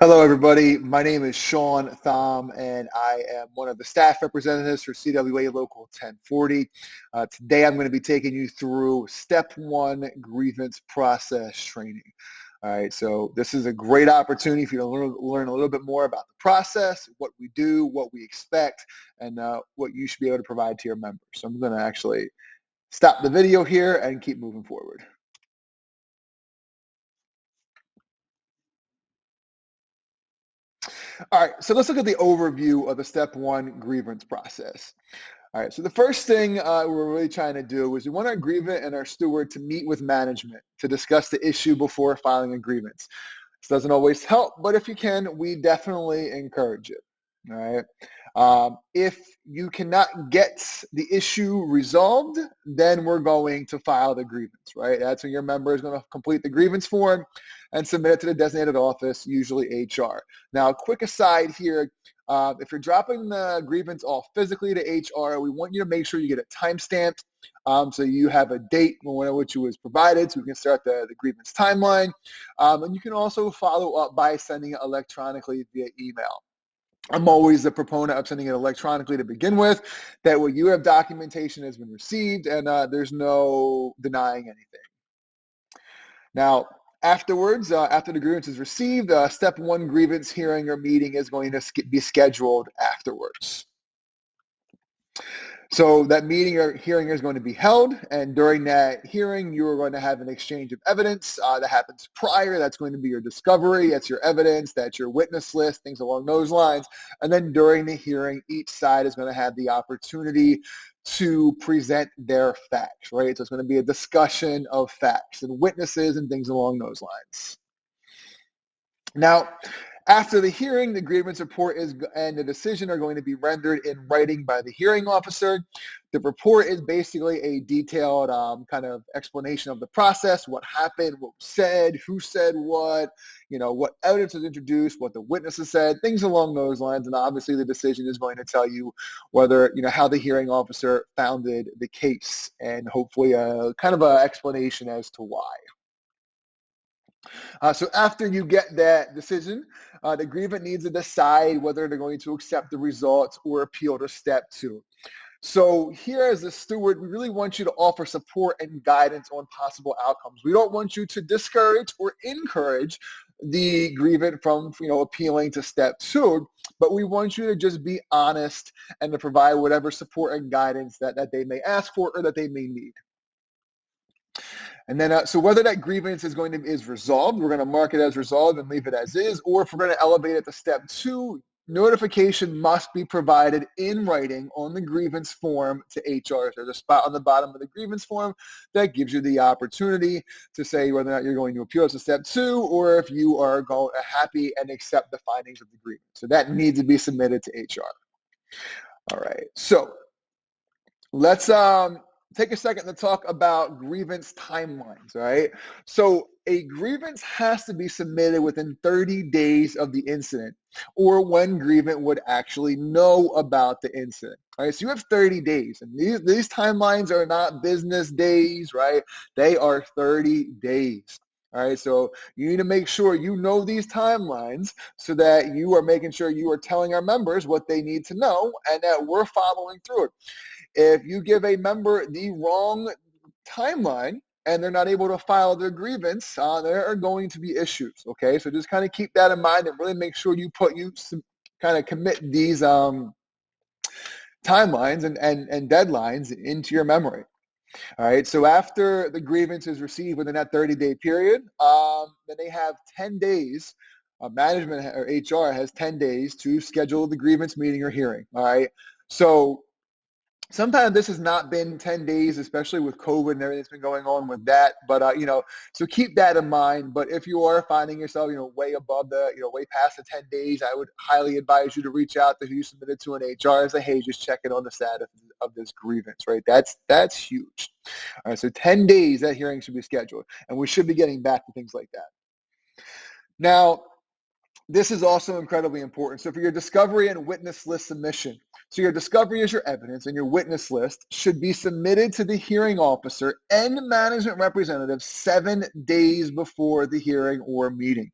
Hello, everybody. My name is Sean Thom, and I am one of the staff representatives for CWA Local 1040. Today, I'm going to be taking you through Step 1 Grievance Process Training. All right, so this is a great opportunity for you to learn a little bit more about the process, what we do, what we expect, and what you should be able to provide to your members. So I'm going to actually stop the video here and keep moving forward. All right, so let's look at the overview of the Step 1 grievance process. All right, so the first thing we're really trying to do is we want our grievant and our steward to meet with management to discuss the issue before filing a grievance. This doesn't always help, but if you can, we definitely encourage it. All right. If you cannot get the issue resolved, then we're going to file the grievance, right? That's when your member is going to complete the grievance form and submit it to the designated office, usually HR. Now, quick aside here, if you're dropping the grievance off physically to HR, we want you to make sure you get it timestamped so you have a date when which it was provided so we can start the grievance timeline. And you can also follow up by sending it electronically via email. I'm always a proponent of sending it electronically to begin with. That way you have documentation has been received and there's no denying anything. Now, afterwards, after the grievance is received, Step 1 grievance hearing or meeting is going to be scheduled afterwards. So that meeting or hearing is going to be held, and during that hearing, you are going to have an exchange of evidence that happens prior. That's going to be your discovery. That's your evidence. That's your witness list, things along those lines. And then during the hearing, each side is going to have the opportunity to present their facts, right? So it's going to be a discussion of facts and witnesses and things along those lines. Now, after the hearing, the grievance report and the decision are going to be rendered in writing by the hearing officer. The report is basically a detailed kind of explanation of the process, what happened, what was said, who said what evidence was introduced, what the witnesses said, things along those lines. And obviously the decision is going to tell you whether, how the hearing officer founded the case and hopefully a kind of an explanation as to why. So after you get that decision, the grievant needs to decide whether they're going to accept the results or appeal to Step 2. So here as a steward, we really want you to offer support and guidance on possible outcomes. We don't want you to discourage or encourage the grievant from appealing to Step 2, but we want you to just be honest and to provide whatever support and guidance that they may ask for or that they may need. And then, so whether that grievance is resolved, we're going to mark it as resolved and leave it as is, or if we're going to elevate it to Step 2, notification must be provided in writing on the grievance form to HR. There's a spot on the bottom of the grievance form that gives you the opportunity to say whether or not you're going to appeal to Step 2, or if you are happy and accept the findings of the grievance. So that needs to be submitted to HR. All right, so let's take a second to talk about grievance timelines, all right? So a grievance has to be submitted within 30 days of the incident or when grievant would actually know about the incident, all right? So you have 30 days, and these timelines are not business days, right? They are 30 days. All right, so you need to make sure you know these timelines so that you are making sure you are telling our members what they need to know and that we're following through it. If you give a member the wrong timeline and they're not able to file their grievance, there are going to be issues, okay? So just kind of keep that in mind and really make sure you kind of commit these timelines and deadlines into your memory. All right, so after the grievance is received within that 30-day period, then they have 10 days. Management or HR has 10 days to schedule the grievance meeting or hearing, all right? So sometimes this has not been 10 days, especially with COVID and everything that's been going on with that. But, so keep that in mind. But if you are finding yourself, way above way past the 10 days, I would highly advise you to reach out to who you submitted to an HR and say, hey, just checking on the status of this grievance, right? That's huge. All right, so 10 days, that hearing should be scheduled. And we should be getting back to things like that. Now, this is also incredibly important. So for your discovery and witness list submission, So your discovery is your evidence, and your witness list should be submitted to the hearing officer and management representative 7 days before the hearing or meeting.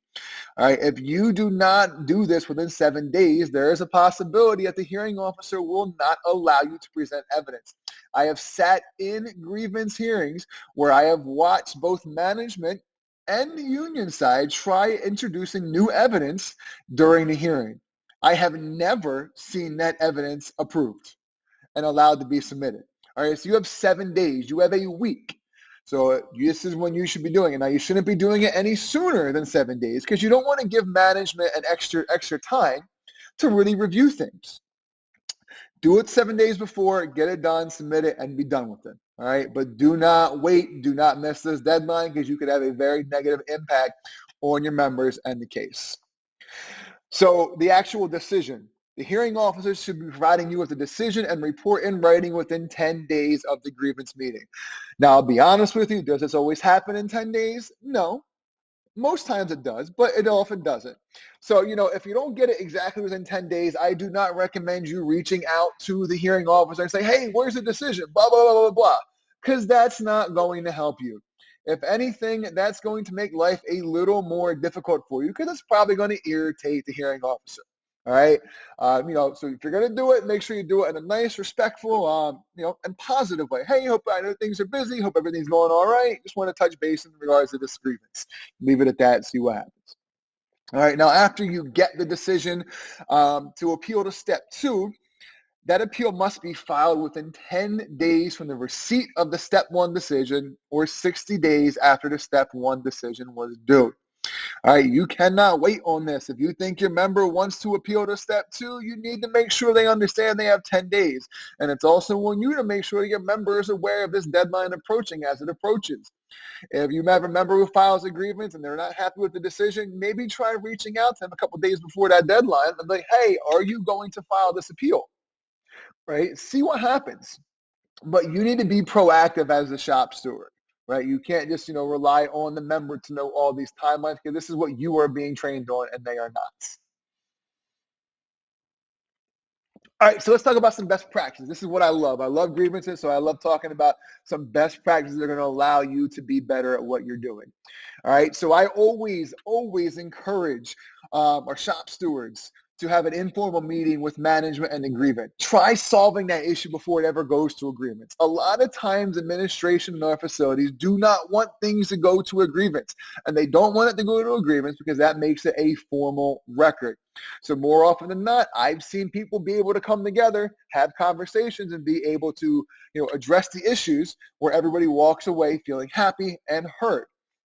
All right, if you do not do this within 7 days, there is a possibility that the hearing officer will not allow you to present evidence. I have sat in grievance hearings where I have watched both management and the union side try introducing new evidence during the hearing. I have never seen that evidence approved and allowed to be submitted. All right, so you have 7 days. You have a week. So this is when you should be doing it. Now, you shouldn't be doing it any sooner than 7 days because you don't want to give management an extra time to really review things. Do it 7 days before, get it done, submit it, and be done with it. All right, but do not wait. Do not miss this deadline because you could have a very negative impact on your members and the case. So the actual decision. The hearing officers should be providing you with a decision and report in writing within 10 days of the grievance meeting. Now, I'll be honest with you, does this always happen in 10 days? No. Most times it does, but it often doesn't. So, if you don't get it exactly within 10 days, I do not recommend you reaching out to the hearing officer and say, hey, where's the decision? Blah, blah, blah, blah, blah, because that's not going to help you. If anything, that's going to make life a little more difficult for you because it's probably going to irritate the hearing officer. All right. So if you're going to do it, make sure you do it in a nice, respectful, and positive way. Hey, I know things are busy. Hope everything's going all right. Just want to touch base in regards to this grievance. Leave it at that and see what happens. All right. Now, after you get the decision to appeal to step 2, that appeal must be filed within 10 days from the receipt of the step 1 decision or 60 days after the step 1 decision was due. All right, you cannot wait on this. If you think your member wants to appeal to step 2, you need to make sure they understand they have 10 days. And it's also on you to make sure your member is aware of this deadline approaching as it approaches. If you have a member who files a grievance and they're not happy with the decision, maybe try reaching out to them a couple days before that deadline and be like, hey, are you going to file this appeal? Right? See what happens. But you need to be proactive as the shop steward. Right? You can't just, rely on the member to know all these timelines because this is what you are being trained on and they are not. All right, so let's talk about some best practices. This is what I love. I love grievances, so I love talking about some best practices that are going to allow you to be better at what you're doing. All right, so I always encourage our shop stewards to have an informal meeting with management and the grievant. Try solving that issue before it ever goes to a grievance. A lot of times administration in our facilities do not want things to go to a grievance, and they don't want it to go to a grievance because that makes it a formal record. So more often than not, I've seen people be able to come together, have conversations, and be able to address the issues where everybody walks away feeling happy and heard.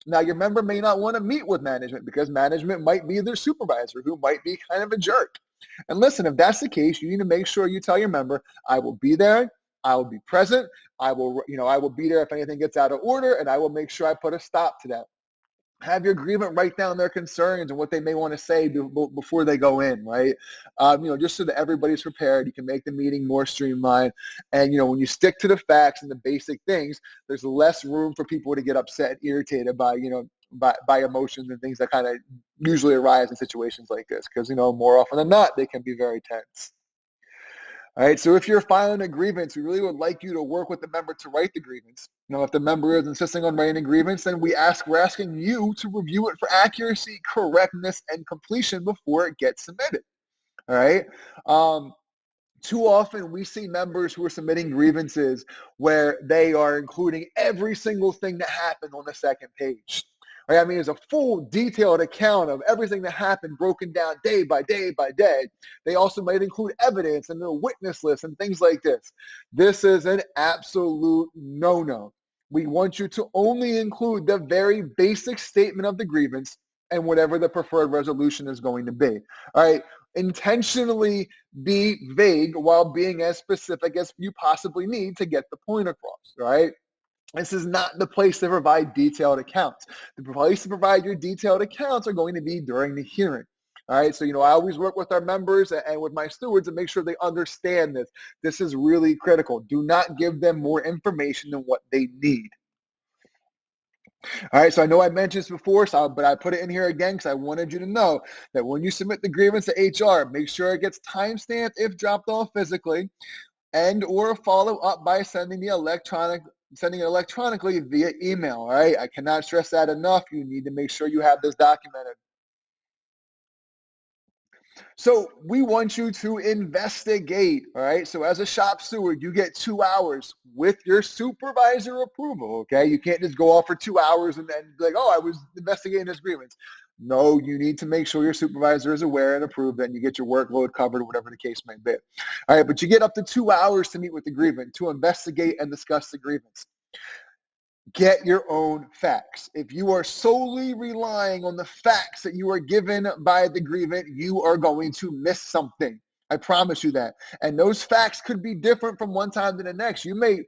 Now, your member may not want to meet with management because management might be their supervisor who might be kind of a jerk. And listen, if that's the case, you need to make sure you tell your member, I will be there, I will be present, I will be there if anything gets out of order, and I will make sure I put a stop to that. Have your grievant write down their concerns and what they may want to say before they go in, right? Just so that everybody's prepared. You can make the meeting more streamlined. And, when you stick to the facts and the basic things, there's less room for people to get upset and irritated by emotions and things that kind of usually arise in situations like this. Because, more often than not, they can be very tense. All right, so if you're filing a grievance, we really would like you to work with the member to write the grievance. If the member is insisting on writing a grievance, then we're asking you to review it for accuracy, correctness, and completion before it gets submitted. All right. Too often we see members who are submitting grievances where they are including every single thing that happened on the second page. Right? I mean, there's a full detailed account of everything that happened broken down day by day by day. They also might include evidence and their witness list and things like this. This is an absolute no-no. We want you to only include the very basic statement of the grievance and whatever the preferred resolution is going to be. All right. Intentionally be vague while being as specific as you possibly need to get the point across. Right. This is not the place to provide detailed accounts. The place to provide your detailed accounts are going to be during the hearing. All right, so I always work with our members and with my stewards to make sure they understand this. This is really critical. Do not give them more information than what they need. All right, so I know I mentioned this before, but I put it in here again because I wanted you to know that when you submit the grievance to HR, make sure it gets timestamped if dropped off physically, and or follow up by sending it electronically via email. All right, I cannot stress that enough. You need to make sure you have this documented. So we want you to investigate, all right? So as a shop steward, you get 2 hours with your supervisor approval, okay? You can't just go off for 2 hours and then be like, oh, I was investigating this grievance. No, you need to make sure your supervisor is aware and approved and you get your workload covered, whatever the case may be. All right, but you get up to 2 hours to meet with the grievant, to investigate and discuss the grievance. Get your own facts. If you are solely relying on the facts that you are given by the grievant, you are going to miss something. I promise you that. And those facts could be different from one time to the next. You may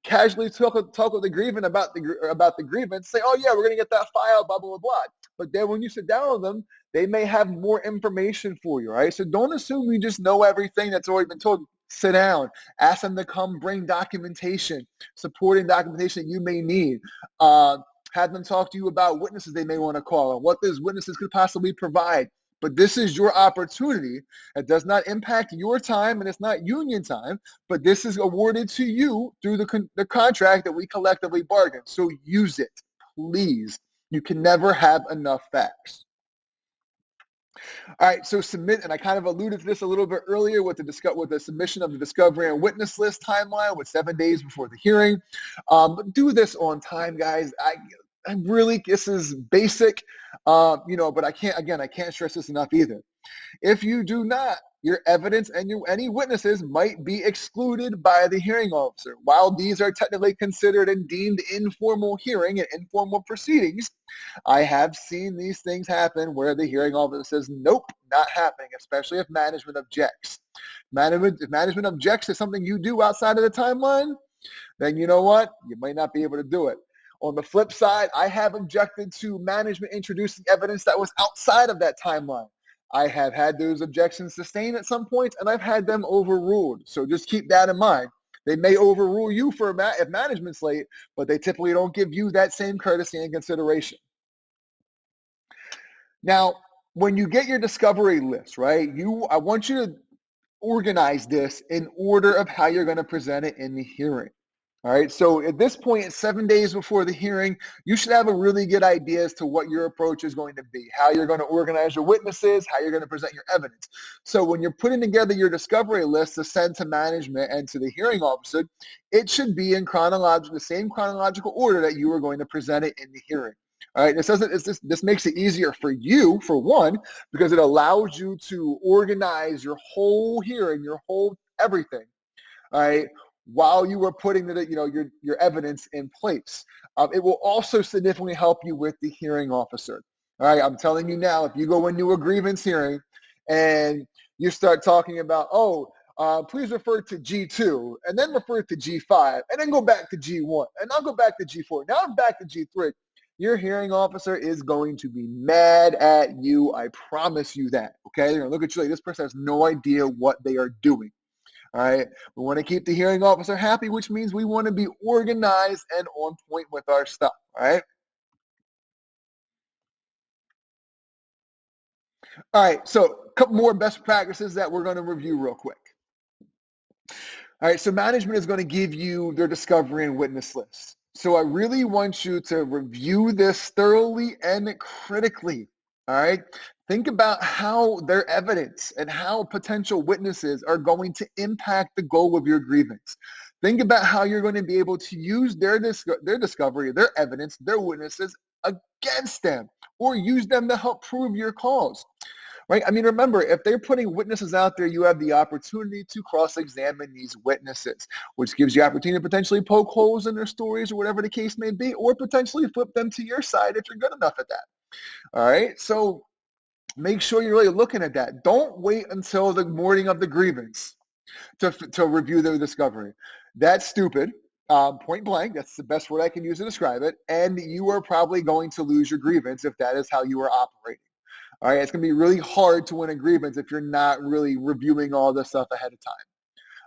casually talk with the grievant about the grievance, say, oh yeah, we're going to get that file, blah, blah, blah, blah. But then when you sit down with them, they may have more information for you, right? So don't assume you just know everything that's already been told. Sit down, ask them to come bring documentation, supporting documentation that you may need. Have them talk to you about witnesses they may want to call and what those witnesses could possibly provide. But this is your opportunity. It does not impact your time and it's not union time, but this is awarded to you through the contract that we collectively bargained. So use it, please. You can never have enough facts. All right, so submit, and I kind of alluded to this a little bit earlier with the submission of the discovery and witness list timeline with 7 days before the hearing. But do this on time, guys. I really, this is basic, but I can't stress this enough either. If you do not, your evidence and any witnesses might be excluded by the hearing officer. While these are technically considered and deemed informal hearing and informal proceedings, I have seen these things happen where the hearing officer says, nope, not happening, especially if management objects. If management objects to something you do outside of the timeline, then you know what? You might not be able to do it. On the flip side, I have objected to management introducing evidence that was outside of that timeline. I have had those objections sustained at some points, and I've had them overruled. So just keep that in mind. They may overrule you if management's late, but they typically don't give you that same courtesy and consideration. Now, when you get your discovery list, right, I want you to organize this in order of how you're going to present it in the hearing. All right, so at this point, it's 7 days before the hearing, you should have a really good idea as to what your approach is going to be, how you're going to organize your witnesses, how you're going to present your evidence. So when you're putting together your discovery list to send to management and to the hearing officer, it should be in the same chronological order that you are going to present it in the hearing. All right, this makes it easier for you, for one, because it allows you to organize your whole hearing, your whole everything, all right, while you are putting your evidence in place. It will also significantly help you with the hearing officer. All right, I'm telling you now, if you go into a grievance hearing and you start talking about, please refer to G2 and then refer to G5 and then go back to G1 and I'll go back to G4. Now I'm back to G3. Your hearing officer is going to be mad at you. I promise you that. Okay, they're going to look at you like this person has no idea what they are doing. All right, we want to keep the hearing officer happy, which means we want to be organized and on point with our stuff. All right. All right, so a couple more best practices that we're going to review real quick. All right, so management is going to give you their discovery and witness list. So I really want you to review this thoroughly and critically. All right. Think about how their evidence and how potential witnesses are going to impact the goal of your grievance. Think about how you're going to be able to use their discovery, their evidence, their witnesses against them, or use them to help prove your cause. Right? I mean, remember, if they're putting witnesses out there, you have the opportunity to cross-examine these witnesses, which gives you opportunity to potentially poke holes in their stories or whatever the case may be, or potentially flip them to your side if you're good enough at that. All right? So make sure you're really looking at that. Don't wait until the morning of the grievance to review their discovery. That's stupid. Point blank. That's the best word I can use to describe it. And you are probably going to lose your grievance if that is how you are operating. All right, it's going to be really hard to win a grievance if you're not really reviewing all this stuff ahead of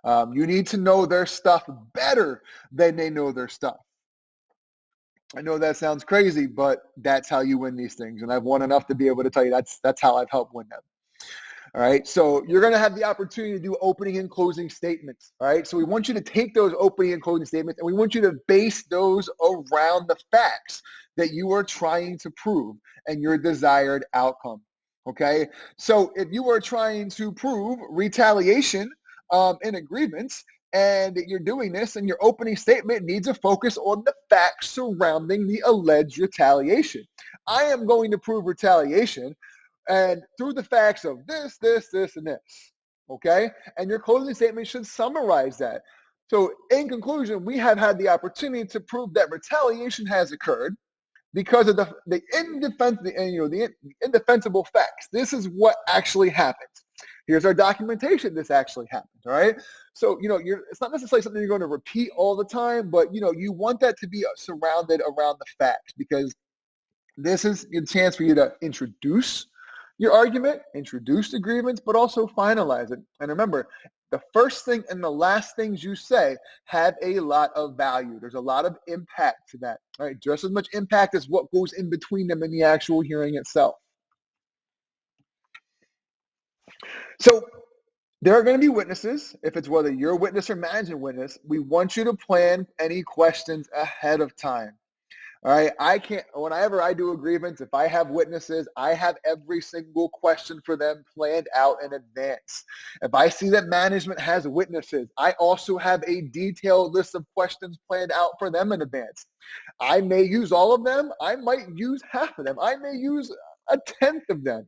time. You need to know their stuff better than they know their stuff. I know that sounds crazy, but that's how you win these things. And I've won enough to be able to tell you that's how I've helped win them. All right. So you're going to have the opportunity to do opening and closing statements. All right. So we want you to take those opening and closing statements and we want you to base those around the facts that you are trying to prove and your desired outcome. Okay. So if you are trying to prove retaliation in a grievance, and you're doing this, and your opening statement needs to focus on the facts surrounding the alleged retaliation. I am going to prove retaliation and through the facts of this, and this, okay? And your closing statement should summarize that. So in conclusion, we have had the opportunity to prove that retaliation has occurred because of the indefensible facts. This is what actually happened. Here's our documentation. This actually happened, all right? So, it's not necessarily something you're going to repeat all the time, but, you want that to be surrounded around the facts because this is a chance for you to introduce your argument, introduce the grievance, but also finalize it. And remember, the first thing and the last things you say have a lot of value. There's a lot of impact to that, right? Just as much impact as what goes in between them in the actual hearing itself. So there are going to be witnesses. If it's whether you're a witness or managing witness, we want you to plan any questions ahead of time. All right, whenever I do a grievance, if I have witnesses, I have every single question for them planned out in advance. If I see that management has witnesses, I also have a detailed list of questions planned out for them in advance. I may use all of them. I might use half of them. I may use a tenth of them.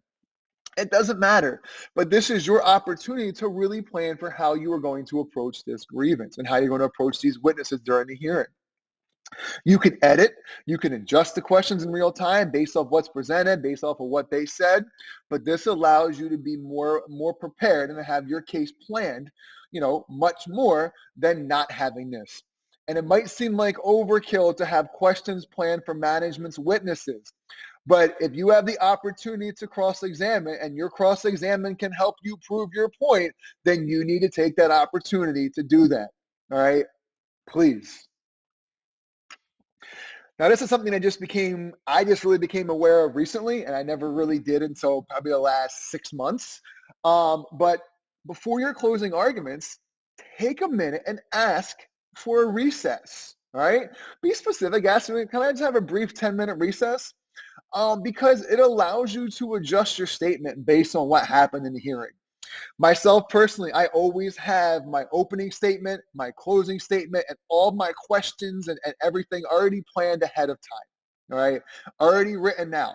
It doesn't matter. But this is your opportunity to really plan for how you are going to approach this grievance and how you're going to approach these witnesses during the hearing. You can edit, you can adjust the questions in real time based off what's presented, based off of what they said, but this allows you to be more prepared and to have your case planned, much more than not having this. And it might seem like overkill to have questions planned for management's witnesses. But if you have the opportunity to cross-examine and your cross-examine can help you prove your point, then you need to take that opportunity to do that. All right? Please. Now, this is something I just really became aware of recently, and I never really did until probably the last 6 months. But before your closing arguments, take a minute and ask for a recess, all right? Be specific. Ask me, can I just have a brief 10-minute recess? Because it allows you to adjust your statement based on what happened in the hearing. Myself personally, I always have my opening statement, my closing statement, and all my questions and everything already planned ahead of time, all right? Already written out.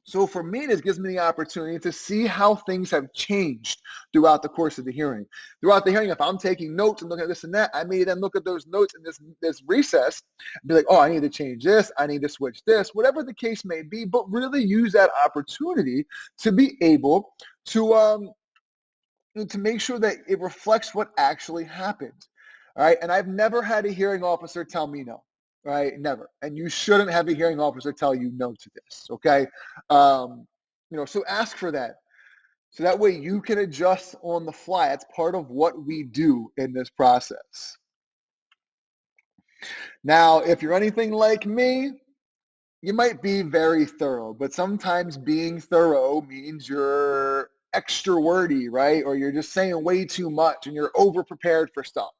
So for me, this gives me the opportunity to see how things have changed throughout the course of the hearing. Throughout the hearing, if I'm taking notes and looking at this and that, I may then look at those notes in this recess and be like, oh, I need to change this, I need to switch this, whatever the case may be, but really use that opportunity to be able to make sure that it reflects what actually happened. All right. And I've never had a hearing officer tell me no. Right? Never. And you shouldn't have a hearing officer tell you no to this. Okay. So ask for that. So that way you can adjust on the fly. That's part of what we do in this process. Now, if you're anything like me, you might be very thorough, but sometimes being thorough means you're extra wordy, right? Or you're just saying way too much and you're over prepared for stuff,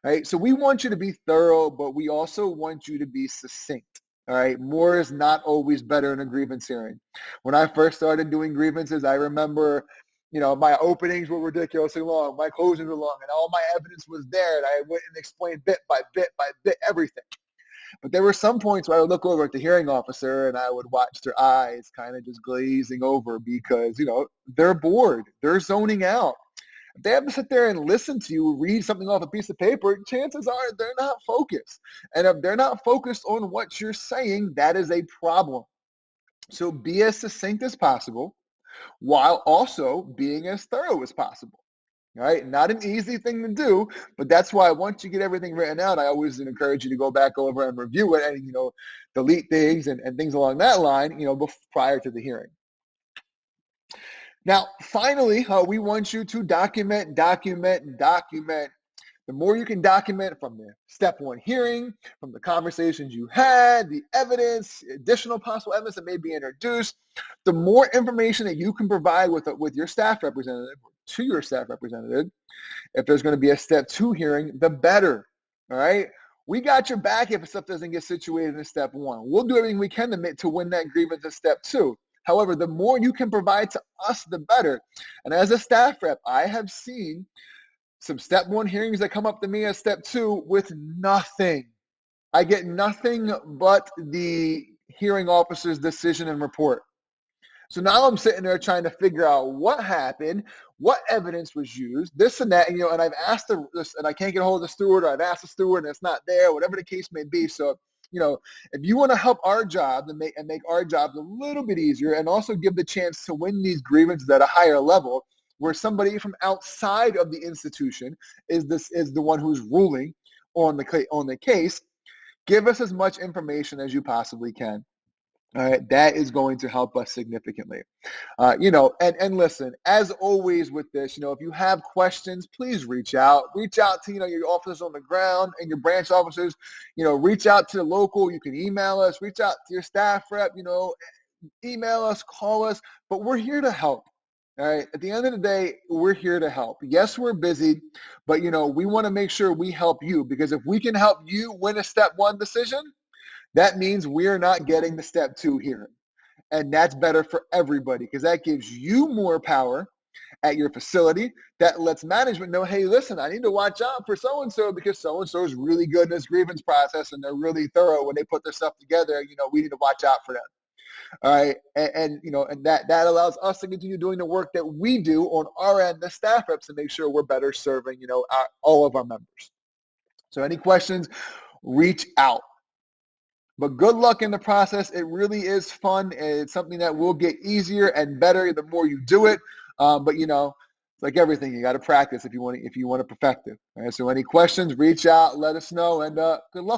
right? So we want you to be thorough, but we also want you to be succinct, all right? More is not always better in a grievance hearing. When I first started doing grievances, I remember, my openings were ridiculously long, my closings were long, and all my evidence was there, and I went and explained bit by bit everything. But there were some points where I would look over at the hearing officer and I would watch their eyes kind of just glazing over because, they're bored. They're zoning out. If they have to sit there and listen to you read something off a piece of paper, chances are they're not focused. And if they're not focused on what you're saying, that is a problem. So be as succinct as possible while also being as thorough as possible. All right, not an easy thing to do, but that's why once you get everything written out, I always encourage you to go back over and review it and, delete things and things along that line, prior to the hearing. Now, finally, we want you to document. The more you can document from the step one hearing, from the conversations you had, the evidence, additional possible evidence that may be introduced, the more information that you can provide with your staff representative, to your staff representative, if there's going to be a step two hearing, the better. All right. We got your back if stuff doesn't get situated in step one. We'll do everything we can to win that grievance in step two. However, the more you can provide to us, the better. And as a staff rep, I have seen some step one hearings that come up to me as step two with nothing. I get nothing but the hearing officer's decision and report. So now I'm sitting there trying to figure out what happened, what evidence was used, this and that, and I've asked this, and I can't get a hold of the steward, or I've asked the steward and it's not there, whatever the case may be. So, if you want to help our job and make our jobs a little bit easier, and also give the chance to win these grievances at a higher level, where somebody from outside of the institution is the one who's ruling on the case, give us as much information as you possibly can. All right, that is going to help us significantly. And listen, as always with this, if you have questions, please reach out to, your officers on the ground and your branch officers, reach out to the local. You can email us, reach out to your staff rep, email us, call us, but we're here to help. All right. At the end of the day, we're here to help. Yes, we're busy, but we want to make sure we help you, because if we can help you win a step one decision, that means we're not getting the step two hearing. And that's better for everybody, because that gives you more power at your facility. That lets management know, hey, listen, I need to watch out for so-and-so, because so-and-so is really good in this grievance process and they're really thorough when they put their stuff together. We need to watch out for them. All right. And that allows us to continue doing the work that we do on our end, the staff reps, to make sure we're better serving, all of our members. So any questions, reach out. But good luck in the process. It really is fun. It's something that will get easier and better the more you do it. But it's like everything, you got to practice if you want to perfect it. All right. So any questions, reach out, let us know, and good luck.